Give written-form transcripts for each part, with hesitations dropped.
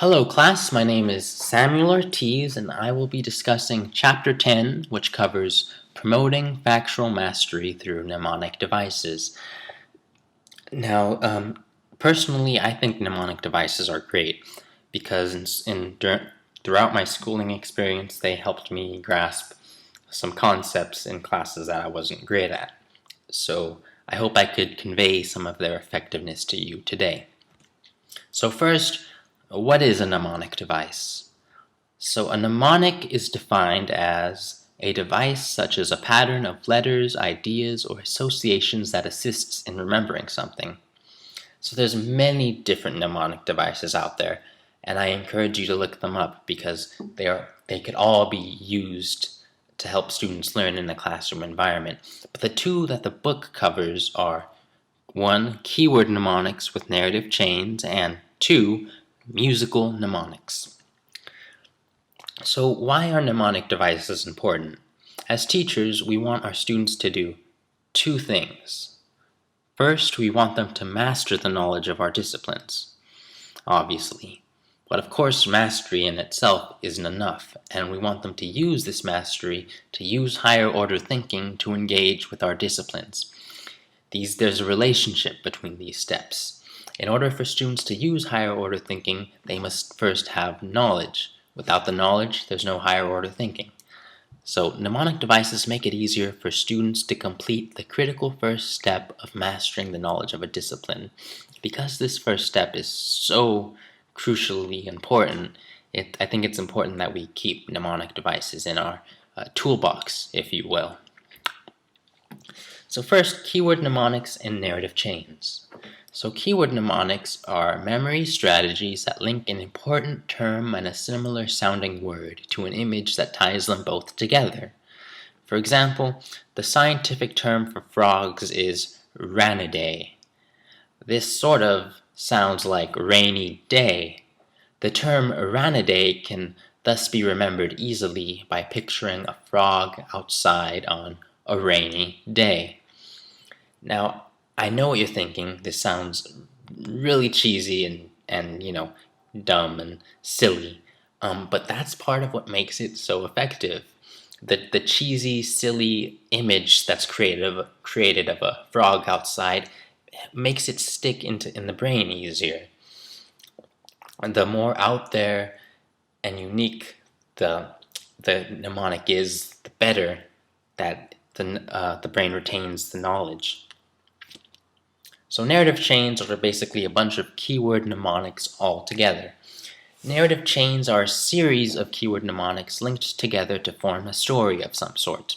Hello class, my name is Samuel Ortiz and I will be discussing Chapter 10, which covers promoting factual mastery through mnemonic devices. Now, personally, I think mnemonic devices are great because throughout my schooling experience, they helped me grasp some concepts in classes that I wasn't great at. So I hope I could convey some of their effectiveness to you today. So first, what is a mnemonic device? So a mnemonic is defined as a device such as a pattern of letters, ideas, or associations that assists in remembering something. So there's many different mnemonic devices out there, and I encourage you to look them up because they could all be used to help students learn in a classroom environment. But the two that the book covers are 1. Keyword mnemonics with narrative chains, and 2. Musical mnemonics. So why are mnemonic devices important? As teachers, we want our students to do two things. First, we want them to master the knowledge of our disciplines, obviously. But of course, mastery in itself isn't enough, and we want them to use this mastery to use higher order thinking to engage with our disciplines. There's a relationship between these steps. In order for students to use higher order thinking, they must first have knowledge. Without the knowledge, there's no higher order thinking. So mnemonic devices make it easier for students to complete the critical first step of mastering the knowledge of a discipline. Because this first step is so crucially important, I think it's important that we keep mnemonic devices in our toolbox, if you will. So first, keyword mnemonics and narrative chains. So keyword mnemonics are memory strategies that link an important term and a similar sounding word to an image that ties them both together. For example, the scientific term for frogs is ranidae. This sort of sounds like rainy day. The term ranidae can thus be remembered easily by picturing a frog outside on a rainy day. Now, I know what you're thinking. This sounds really cheesy and dumb and silly. But that's part of what makes it so effective. The cheesy, silly image that's created of a frog outside makes it stick in the brain easier. And the more out there and unique the mnemonic is, the better that the brain retains the knowledge. So narrative chains are basically a bunch of keyword mnemonics all together. Narrative chains are a series of keyword mnemonics linked together to form a story of some sort.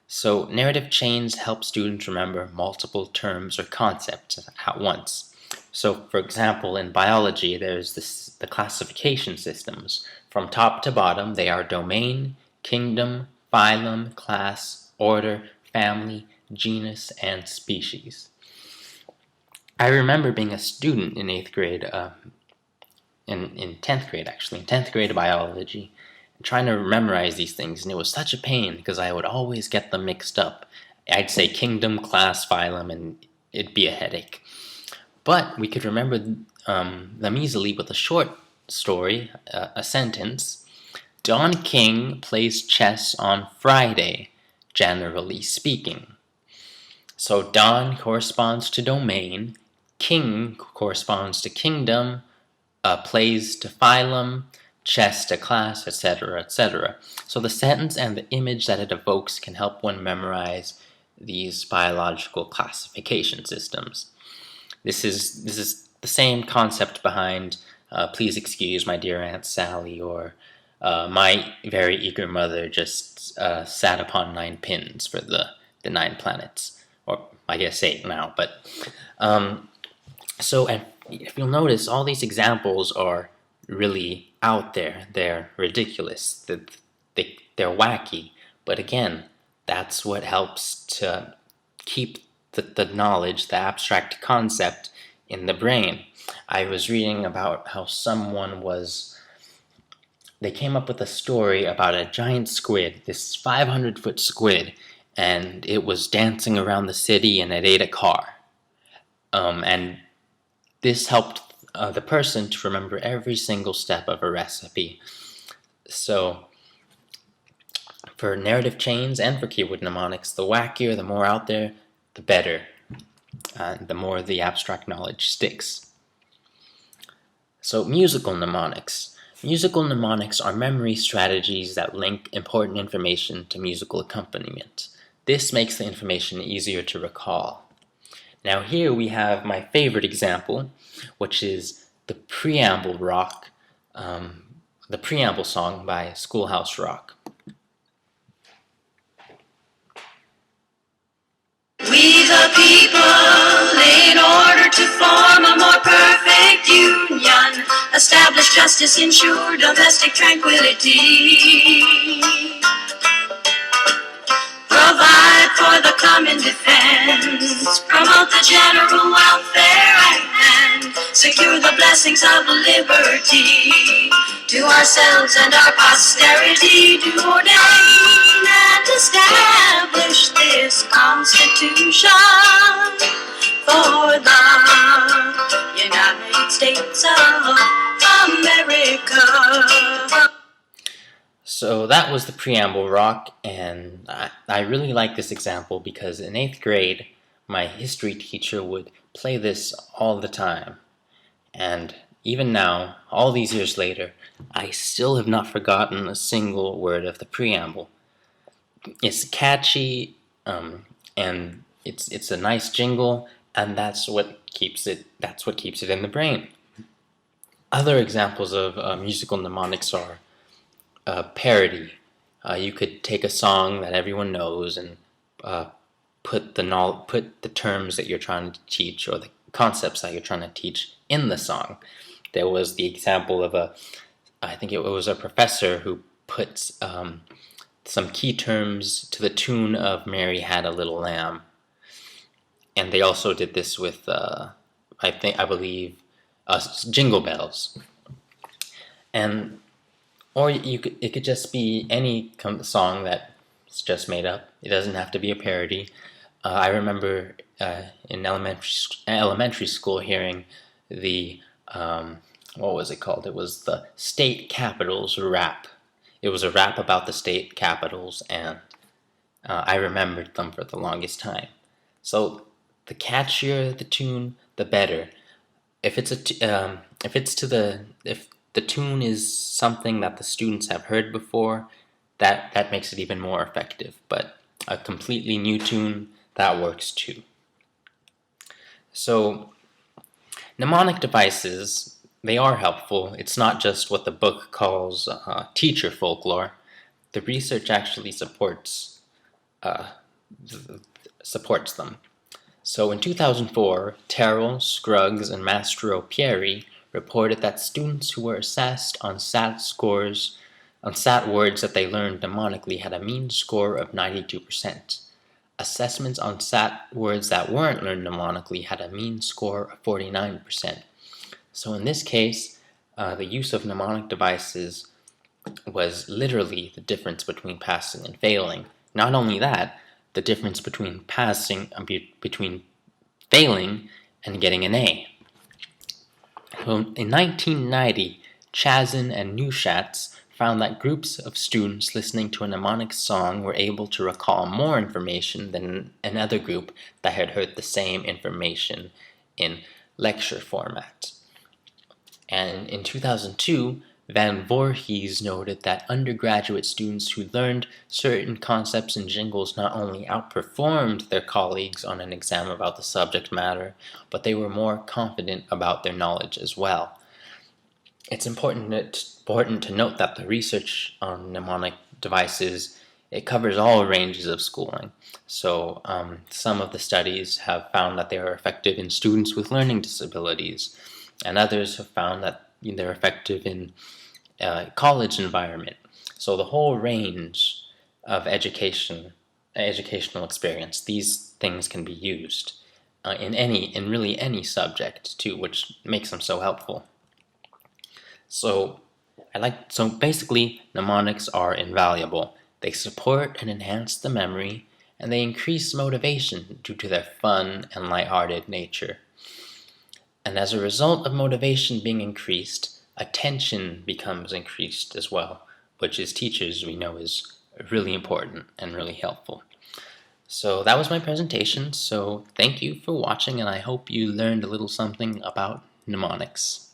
So narrative chains help students remember multiple terms or concepts at once. So for example, in biology, there's the classification systems. From top to bottom, they are domain, kingdom, phylum, class, order, family, genus, and species. I remember being a student in 8th grade, in 10th grade actually, in 10th grade biology, trying to memorize these things, and it was such a pain because I would always get them mixed up. I'd say kingdom, class, phylum, and it'd be a headache. But we could remember them easily with a short story, a sentence. Don King plays chess on Friday, generally speaking. So Don corresponds to domain, king corresponds to kingdom, plays to phylum, chess to class, etc., etc. So the sentence and the image that it evokes can help one memorize these biological classification systems. This is the same concept behind Please Excuse My Dear Aunt Sally, or My Very Eager Mother Just Sat Upon 9 Pins for the 9 planets. Or I guess 8 now, but so if you'll notice, all these examples are really out there. They're ridiculous. They're wacky. But again, that's what helps to keep the knowledge, the abstract concept, in the brain. I was reading about how they came up with a story about a giant squid, this 500-foot squid, and it was dancing around the city and it ate a car. And this helped the person to remember every single step of a recipe. So for narrative chains and for keyword mnemonics, the wackier, the more out there, the better, and the more the abstract knowledge sticks. So musical mnemonics. Musical mnemonics are memory strategies that link important information to musical accompaniment. This makes the information easier to recall. Now here we have my favorite example, which is the preamble song by Schoolhouse Rock. We the people, in order to form a more perfect union, establish justice, ensure domestic tranquility, provide for the common defense, promote the general welfare, and secure the blessings of liberty. To ourselves and our posterity do ordain and establish this Constitution for the United States of America. So that was the preamble rock, and I really like this example because in 8th grade, my history teacher would play this all the time. And even now, all these years later, I still have not forgotten a single word of the preamble. It's catchy, and it's a nice jingle, and that's what keeps it in the brain. Other examples of musical mnemonics are parody. You could take a song that everyone knows and put the terms that you're trying to teach or the concepts that you're trying to teach in the song. There was the example of I think it was a professor who put some key terms to the tune of "Mary Had a Little Lamb," and they also did this with I believe Jingle Bells. And or it could just be any song that's just made up. It doesn't have to be a parody. I remember in elementary school hearing the what was it called? It was the State Capitals rap. It was a rap about the state capitals, and I remembered them for the longest time. So the catchier the tune, the better. If the tune is something that the students have heard before, that makes it even more effective. But a completely new tune, that works too. So mnemonic devices, they are helpful. It's not just what the book calls teacher folklore. The research actually supports them. So in 2004, Terrell, Scruggs, and Mastro Pieri reported that students who were assessed on SAT words that they learned mnemonically had a mean score of 92%. Assessments on SAT words that weren't learned mnemonically had a mean score of 49%. So in this case, the use of mnemonic devices was literally the difference between passing and failing. Not only that, the difference between between failing and getting an A. So in 1990, Chazin and Neuschatz found that groups of students listening to a mnemonic song were able to recall more information than another group that had heard the same information in lecture format. And in 2002, Van Voorhees noted that undergraduate students who learned certain concepts and jingles not only outperformed their colleagues on an exam about the subject matter, but they were more confident about their knowledge as well. It's important to note that the research on mnemonic devices, it covers all ranges of schooling. So some of the studies have found that they are effective in students with learning disabilities, and others have found that they're effective in college environment. So the whole range of educational experience, these things can be used in really any subject too, which makes them so helpful. So basically, mnemonics are invaluable. They support and enhance the memory, and they increase motivation due to their fun and lighthearted nature. And as a result of motivation being increased, attention becomes increased as well, which as teachers we know is really important and really helpful. So that was my presentation. So thank you for watching, and I hope you learned a little something about mnemonics.